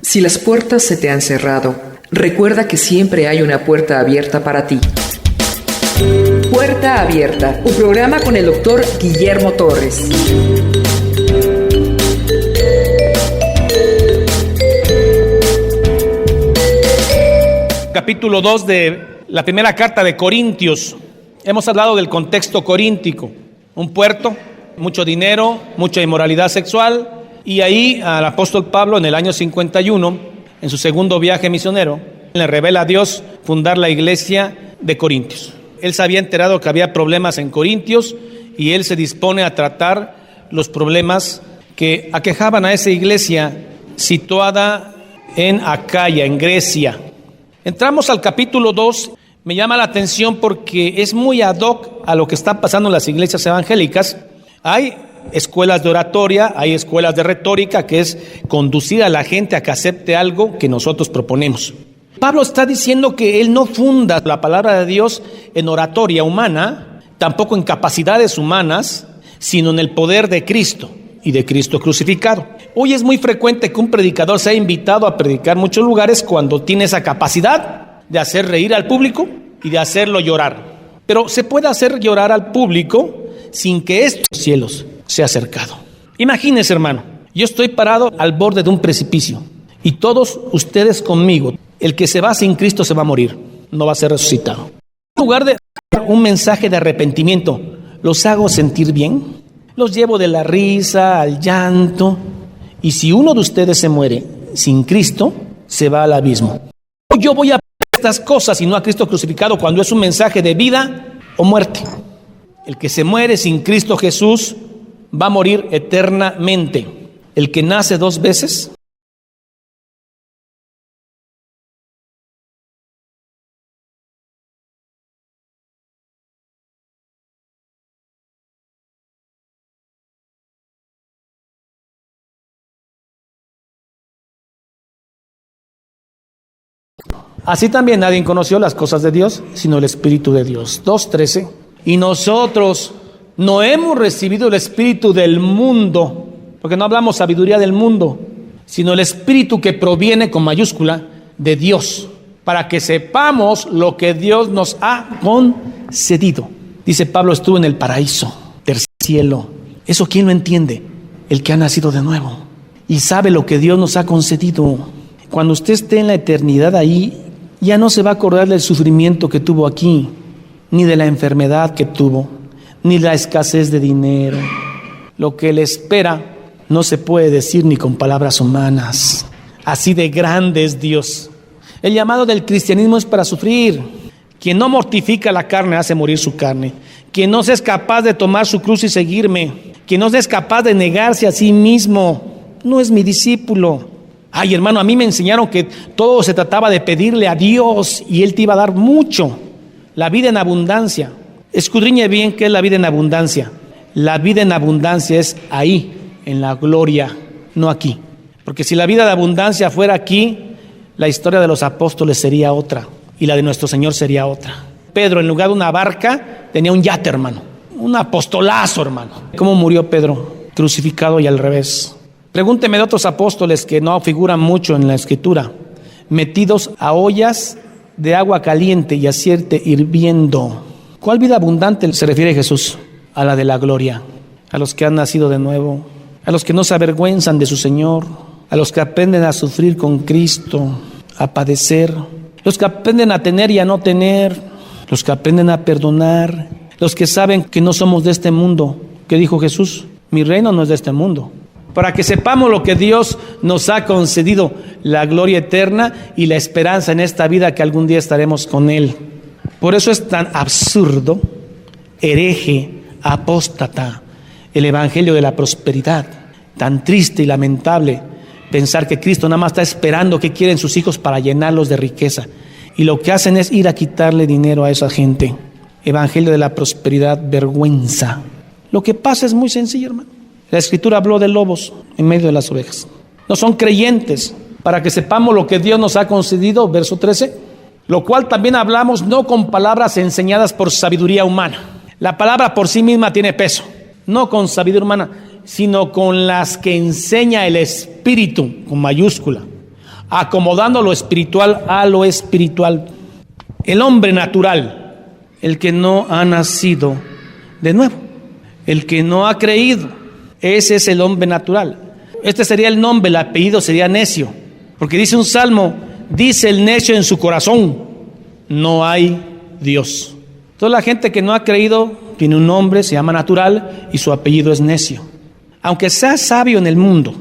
Si las puertas se te han cerrado, recuerda que siempre hay una puerta abierta para ti. Puerta Abierta, un programa con el doctor Guillermo Torres. Capítulo 2 de la primera carta de Corintios. Hemos hablado del contexto coríntico, un puerto, mucho dinero, mucha inmoralidad sexual, y ahí al apóstol Pablo en el año 51, en su segundo viaje misionero, le revela a Dios fundar la iglesia de Corintios. Él se había enterado que había problemas en Corintios y él se dispone a tratar los problemas que aquejaban a esa iglesia situada en Acaya, en Grecia. Entramos al capítulo 2, me llama la atención porque es muy ad hoc a lo que está pasando en las iglesias evangélicas. Hay escuelas de oratoria, hay escuelas de retórica, que es conducir a la gente a que acepte algo que nosotros proponemos. Pablo está diciendo que él no funda la palabra de Dios en oratoria humana, tampoco en capacidades humanas, sino en el poder de Cristo y de Cristo crucificado. Hoy es muy frecuente que un predicador sea invitado a predicar en muchos lugares cuando tiene esa capacidad de hacer reír al público y de hacerlo llorar. Pero se puede hacer llorar al público sin que estos cielos sea cercado. Imagínense, hermano, yo estoy parado al borde de un precipicio y todos ustedes conmigo. El que se va sin Cristo se va a morir, no va a ser resucitado. En lugar de un mensaje de arrepentimiento, ¿los hago sentir bien? Los llevo de la risa al llanto. Y si uno de ustedes se muere sin Cristo, se va al abismo. Yo voy a estas cosas y no a Cristo crucificado cuando es un mensaje de vida o muerte. El que se muere sin Cristo Jesús va a morir eternamente. El que nace dos veces así también nadie conoció las cosas de Dios, sino el Espíritu de Dios. 2:13. Y nosotros no hemos recibido el espíritu del mundo, porque no hablamos sabiduría del mundo, sino el espíritu que proviene con mayúscula de Dios, para que sepamos lo que Dios nos ha concedido. Dice Pablo, estuvo en el paraíso, tercer cielo. ¿Eso quién lo entiende? El que ha nacido de nuevo y sabe lo que Dios nos ha concedido. Cuando usted esté en la eternidad ahí, ya no se va a acordar del sufrimiento que tuvo aquí, ni de la enfermedad que tuvo, ni la escasez de dinero. Lo que le espera no se puede decir ni con palabras humanas. Así de grande es Dios. El llamado del cristianismo es para sufrir. Quien no mortifica la carne hace morir su carne. Quien no se es capaz de tomar su cruz y seguirme, quien no se es capaz de negarse a sí mismo, no es mi discípulo. Ay, hermano, a mí me enseñaron que todo se trataba de pedirle a Dios y Él te iba a dar mucho. La vida en abundancia. Escudriñe bien qué es la vida en abundancia. La vida en abundancia es ahí, en la gloria, no aquí. Porque si la vida de abundancia fuera aquí, la historia de los apóstoles sería otra y la de nuestro Señor sería otra. Pedro, en lugar de una barca, tenía un yate, hermano. Un apostolazo, hermano. ¿Cómo murió Pedro? Crucificado y al revés. Pregúnteme de otros apóstoles que no figuran mucho en la Escritura, metidos a ollas de agua caliente y aceite hirviendo. ¿Cuál vida abundante se refiere Jesús? A la de la gloria, a los que han nacido de nuevo, a los que no se avergüenzan de su Señor, a los que aprenden a sufrir con Cristo, a padecer, los que aprenden a tener y a no tener, los que aprenden a perdonar, los que saben que no somos de este mundo. ¿Qué dijo Jesús? Mi reino no es de este mundo. Para que sepamos lo que Dios nos ha concedido, la gloria eterna y la esperanza en esta vida que algún día estaremos con Él. Por eso es tan absurdo, hereje, apóstata, el evangelio de la prosperidad. Tan triste y lamentable pensar que Cristo nada más está esperando qué quieren sus hijos para llenarlos de riqueza. Y lo que hacen es ir a quitarle dinero a esa gente. Evangelio de la prosperidad, vergüenza. Lo que pasa es muy sencillo, hermano. La Escritura habló de lobos en medio de las ovejas. No son creyentes. Para que sepamos lo que Dios nos ha concedido, verso 13, lo cual también hablamos no con palabras enseñadas por sabiduría humana. La palabra por sí misma tiene peso, no con sabiduría humana. sino con las que enseña el Espíritu, con mayúscula, acomodando lo espiritual a lo espiritual. El hombre natural, el que no ha nacido de nuevo, el que no ha creído, ese es el hombre natural. Este sería el nombre, el apellido sería necio, porque dice un salmo, dice el necio en su corazón, no hay Dios. Toda la gente que no ha creído tiene un nombre, se llama natural y su apellido es necio. Aunque sea sabio en el mundo,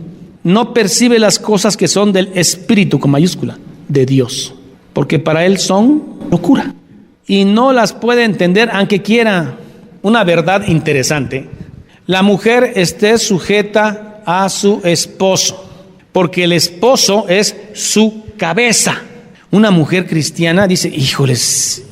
no percibe las cosas que son del Espíritu, con mayúscula, de Dios, porque para él son locura y no las puede entender aunque quiera. Una verdad interesante: la mujer esté sujeta a su esposo, porque el esposo es su cabeza. Una mujer cristiana dice, híjoles,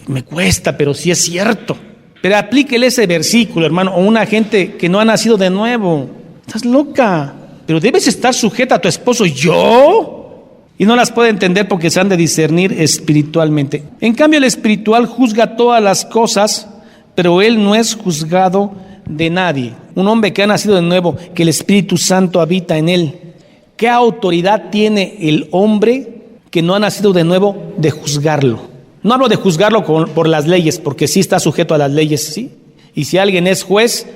me cuesta, pero sí es cierto. Pero aplíquele ese versículo, hermano, o una gente que no ha nacido de nuevo. Estás loca, pero debes estar sujeta a tu esposo. ¿Yo? Y no las puede entender porque se han de discernir espiritualmente. En cambio, el espiritual juzga todas las cosas, pero él no es juzgado de nadie. Un hombre que ha nacido de nuevo, que el Espíritu Santo habita en él, ¿qué autoridad tiene el hombre que no ha nacido de nuevo de juzgarlo? No hablo de juzgarlo por las leyes, porque sí está sujeto a las leyes, ¿sí? Y si alguien es juez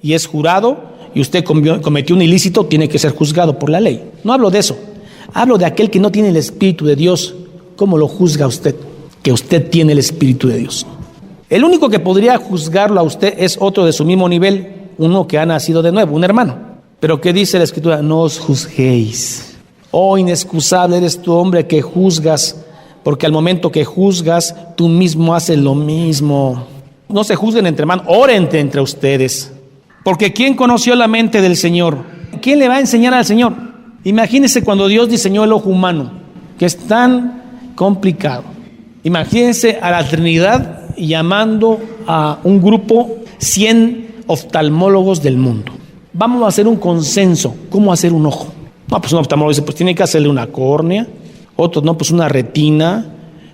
y es jurado y usted cometió un ilícito, tiene que ser juzgado por la ley. No hablo de eso. Hablo de aquel que no tiene el Espíritu de Dios. ¿Cómo lo juzga usted? Que usted tiene el Espíritu de Dios. El único que podría juzgarlo a usted es otro de su mismo nivel, uno que ha nacido de nuevo, un hermano. Pero ¿qué dice la Escritura? No os juzguéis. Oh, inexcusable eres tu hombre que juzgas, porque al momento que juzgas, tú mismo haces lo mismo. No se juzguen entre hermanos, oren entre ustedes. Porque ¿quién conoció la mente del Señor? ¿Quién le va a enseñar al Señor? Imagínense cuando Dios diseñó el ojo humano, que es tan complicado. Imagínense a la Trinidad llamando a un grupo 100 oftalmólogos del mundo. Vamos a hacer un consenso, ¿cómo hacer un ojo? No, pues un oftalmólogo dice, pues tiene que hacerle una córnea. Otros, no, pues una retina,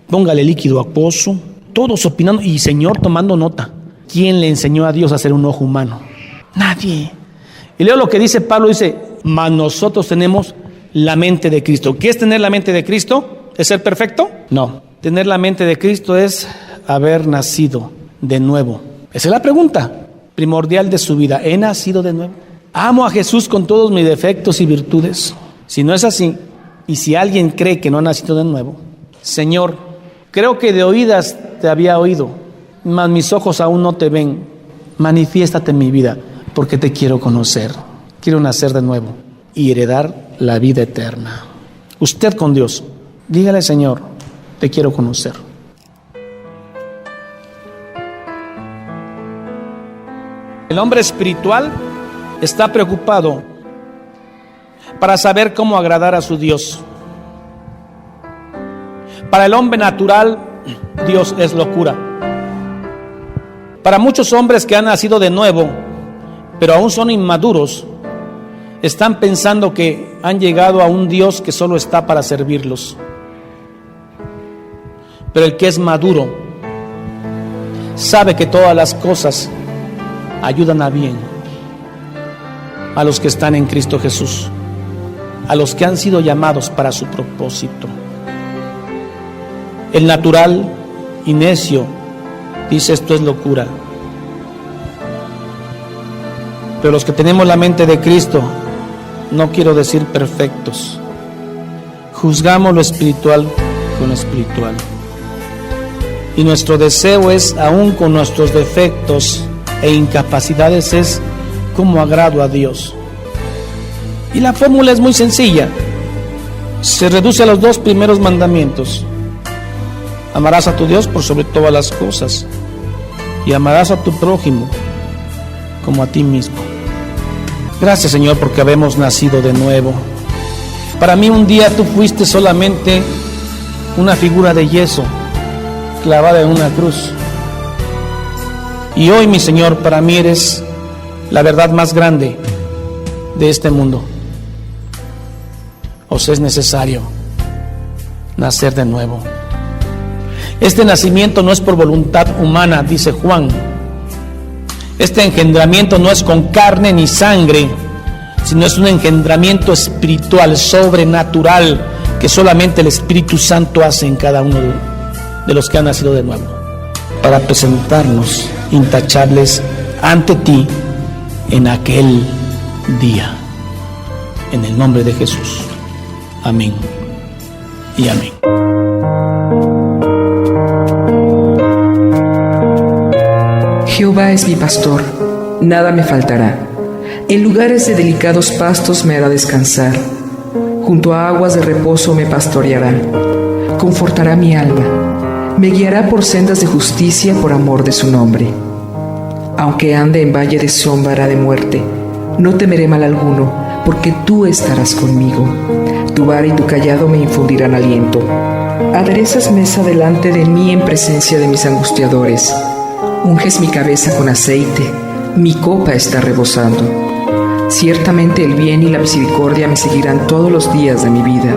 póngale líquido acuoso. Todos opinando y Señor tomando nota. ¿Quién le enseñó a Dios a hacer un ojo humano? Nadie. Y leo lo que dice Pablo, dice, mas nosotros tenemos la mente de Cristo. ¿Qué es tener la mente de Cristo? ¿Es ser perfecto? No. Tener la mente de Cristo es haber nacido de nuevo. Esa es la pregunta primordial de su vida. ¿He nacido de nuevo? ¿Amo a Jesús con todos mis defectos y virtudes? Si no es así, y si alguien cree que no ha nacido de nuevo, Señor, creo que de oídas te había oído, mas mis ojos aún no te ven. Manifiéstate en mi vida, porque te quiero conocer. Quiero nacer de nuevo y heredar la vida eterna. Usted con Dios, dígale, Señor, te quiero conocer. El hombre espiritual está preocupado para saber cómo agradar a su Dios. Para el hombre natural, Dios es locura. Para muchos hombres que han nacido de nuevo, pero aún son inmaduros, están pensando que han llegado a un Dios que solo está para servirlos. Pero el que es maduro sabe que todas las cosas ayudan a bien a los que están en Cristo Jesús, a los que han sido llamados para su propósito. El natural y necio dice esto es locura, pero los que tenemos la mente de Cristo, no quiero decir perfectos, juzgamos lo espiritual con lo espiritual, y nuestro deseo es, aún con nuestros defectos e incapacidades, es como agrado a Dios. Y la fórmula es muy sencilla, se reduce a los 2 primeros mandamientos: amarás a tu Dios por sobre todas las cosas y amarás a tu prójimo como a ti mismo. Gracias, Señor, porque habemos nacido de nuevo. Para mí un día tú fuiste solamente una figura de yeso clavada en una cruz, y hoy, mi Señor, para mí eres la verdad más grande de este mundo. Os es necesario nacer de nuevo. Este nacimiento no es por voluntad humana, dice Juan. Este engendramiento no es con carne ni sangre, sino es un engendramiento espiritual, sobrenatural, que solamente el Espíritu Santo hace en cada uno de los que han nacido de nuevo, para presentarnos intachables ante ti en aquel día. En el nombre de Jesús. Amén y amén. Jehová es mi pastor, nada me faltará. En lugares de delicados pastos me hará descansar. Junto a aguas de reposo me pastoreará. Confortará mi alma. Me guiará por sendas de justicia por amor de su nombre. Aunque ande en valle de sombra de muerte, no temeré mal alguno, porque tú estarás conmigo. Tu vara y tu cayado me infundirán aliento. Aderezas mesa delante de mí en presencia de mis angustiadores. Unges mi cabeza con aceite, mi copa está rebosando. Ciertamente el bien y la misericordia me seguirán todos los días de mi vida,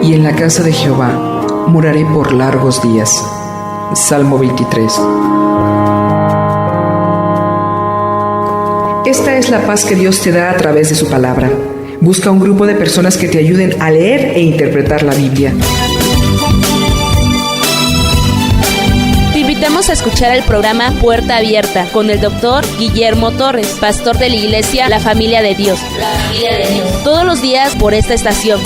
y en la casa de Jehová moraré por largos días. Salmo 23. Esta es la paz que Dios te da a través de su palabra. Busca un grupo de personas que te ayuden a leer e interpretar la Biblia. Te invitamos a escuchar el programa Puerta Abierta con el Dr. Guillermo Torres, pastor de la iglesia La Familia de Dios. Todos los días por esta estación.